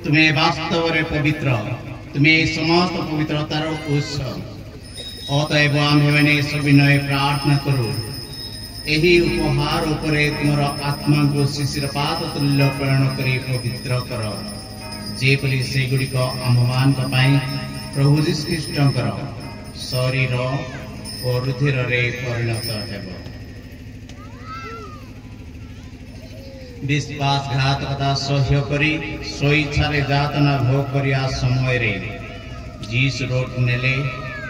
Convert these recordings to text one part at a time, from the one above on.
तुम्हें वास्तव में पवित्र, तुम्हें समस्त पवित्रतार उत्स। अतएव आम्भेमाने सविनय प्रार्थना करूँ, यही उपहार उपरे तुमर आत्मा को शिशिर पात तुल्य प्रेरण करी पवित्र कर, जेपरी से गुड़िक आम्भमान प्रभु जीसु ख्रीष्टंकर शरीर और रुधिर रे परिणत हेब। विश्वासघातकता सह्य करी स्वेच्छारे जातना भोग करिया समय रे जीसु रोट नेले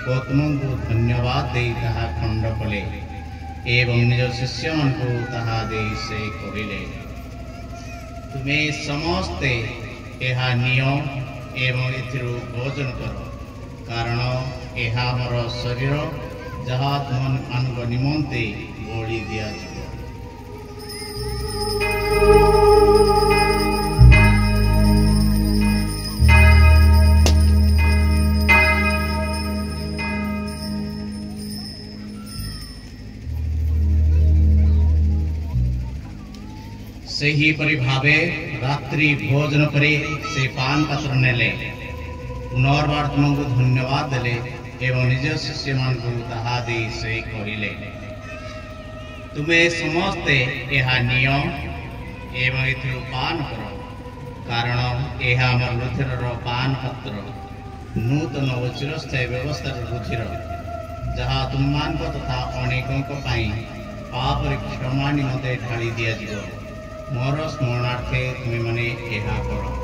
और तुमको धन्यवाद दे ताहा खंड कले एवं निज शिष्य मन को ताहा दे से करिले। तुम्हें समस्ते यह नियो एवं एथिरु भोजन करो, कारण यह हमर शरीर जहाँ तुम निमंते बलि दिया जाए। सही परिभावे रात्रि भोजन करे से पान पात्र नेले पुनर्बार तुमको धन्यवाद देले एवं निज शिष्य मान को ताहा दे से करिले। तुम्हें समस्ते यह नियो एवं एथिरु पान करो, कारण यह हमर रुधिर पान पात्र नूतन और चिरस्थायी व्यवस्थार रुधिर, जहाँ तुम तथा अनेकों पाप क्षमा निमंते ढाली दिया जाए। मोर स्मरणार्थे तुम्हें मने यह करो।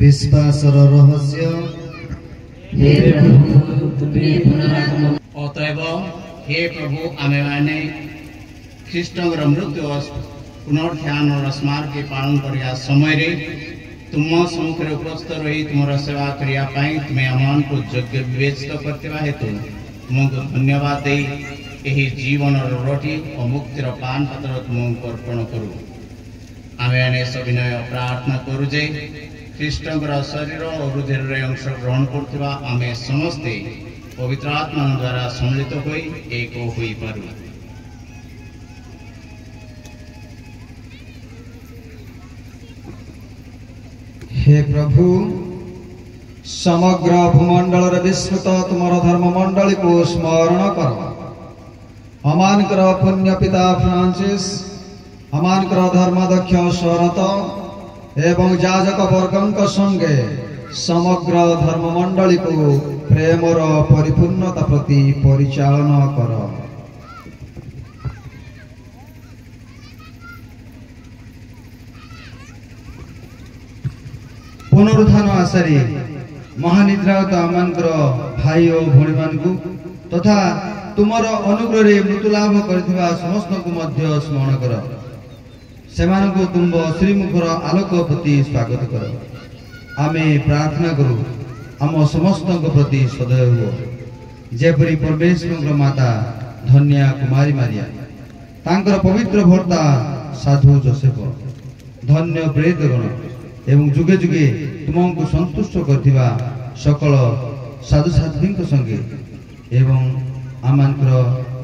विश्वासर रहस्य। हे प्रभु तुम्हें पुनरागमन। अतएव हे प्रभु आमे माने ख्रीष्टंकर मृत्यु पुनर्ध्यान और स्मारक के पालन करिया समय रे तुम सम्मुख उपस्थित रही तुम सेवा करिया पाई तुम्हें आमान को योग्य विवेचित करते हेतु तुमको धन्यवाद दे यही जीवन रोटी और मुक्तिर पान पात्र तुमको अर्पण करूँ। आमे माने सविनय प्रार्थना करूँ जे ख्रीष्टंकर शरीर और रुधिर अंश ग्रहण करथिबा आमे समस्ते पवित्र आत्मा द्वारा सम्मिलित होई एक होई पारू। हे प्रभु समग्र भूमंडल विस्तृत तुमर धर्म मंडली को स्मरण कर। अमानकर पुण्य पिता फ्रांसिस, अमानकर धर्माध्यक्ष शरत एवं याजक वर्गों संगे समग्र धर्म मंडली को प्रेमर परिपूर्णता प्रति परिचालन कर। पुनरुत्थान आशारी महानिद्रागत आमानकर भाई और भौणी मानकु तथा तुमर अनुग्रह रे मृत्यु लाभ करथिबा समस्त को मध्य स्मरण कर। सेमानकु तुम श्रीमुखर आलोक प्रति स्वागत कर। आमे प्रार्थना करू आम समस्त प्रति सदैव हो जेपरी परमेश्वर माता धन्या कुमारी मारिया तांकर पवित्र भर्ता साधु जोसेफ धन्य प्रेतगण एवं जुगे जुगे तुमको संतुष्ट करथिबा सकल साधु साध्वी संगे एवं आमानकर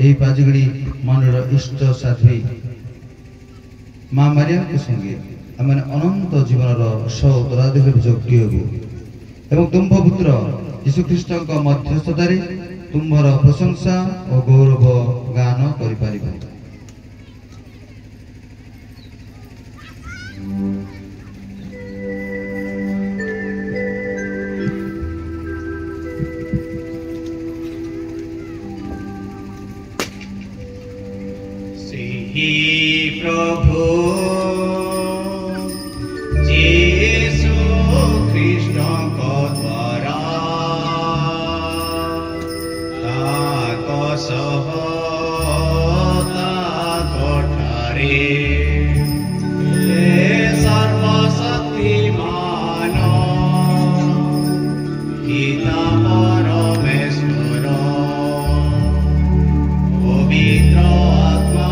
एई पाजिगड़ी मनर इष्ट साध्वी माँ मारिया के संगे आमने अनंत जीवन सौदराधिक योग्य हो एवं तुम पुत्र यीशु ख्रीष्ट मध्यस्थतारे तुम्हार प्रशंसा और गौरव गान करिपारिबो। प्रभु पवित्र आत्मा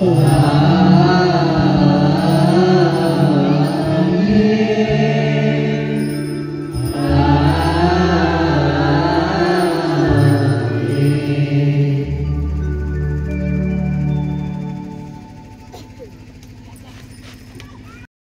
Amen.